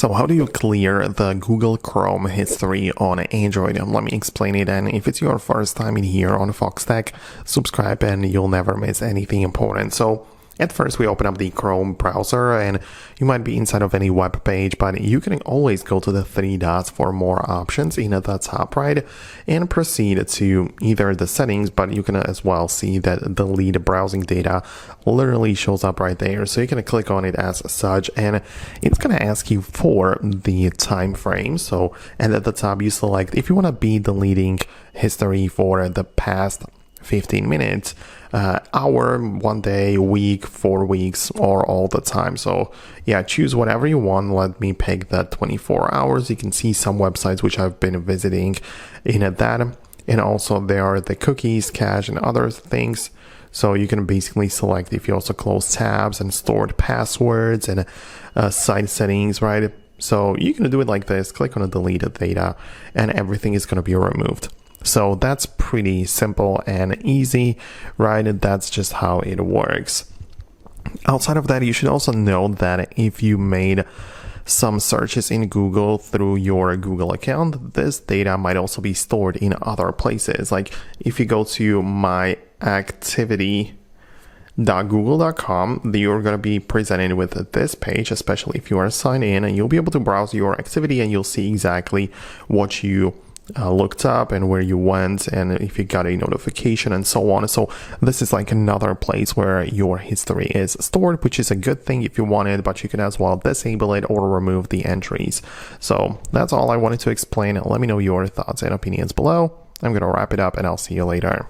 So how do you clear the Google Chrome history on Android? Let me explain it, and if it's your first time in here on Foxtecc, subscribe and you'll never miss anything important. So at first we open up the Chrome browser and you might be inside of any web page, but you can always go to the three dots for more options in the top right and proceed to either the settings, but you can as well see that delete browsing data literally shows up right there. So you can click on it as such and it's going to ask you for the time frame. So and at the top you select if you want to be deleting history for the past 15 minutes, hour, 1 day, week, 4 weeks, or all the time. So yeah, choose whatever you want. Let me pick that 24 hours. You can see some websites which I've been visiting in that, and also there are the cookies, cache, and other things. So you can basically select if you also close tabs and stored passwords and site settings, right? So you can do it like this, click on the deleted data and everything is going to be removed. So that's pretty simple and easy, right? And that's just how it works. Outside of that, you should also know that if you made some searches in Google through your Google account, this data might also be stored in other places. Like if you go to myactivity.google.com, you're going to be presented with this page, especially if you are signed in, and you'll be able to browse your activity and you'll see exactly what you looked up and where you went and if you got a notification and so on. So this is like another place where your history is stored, which is a good thing if you want it, but you can as well disable it or remove the entries. So that's all I wanted to explain. Let me know your thoughts and opinions below. I'm going to wrap it up and I'll see you later.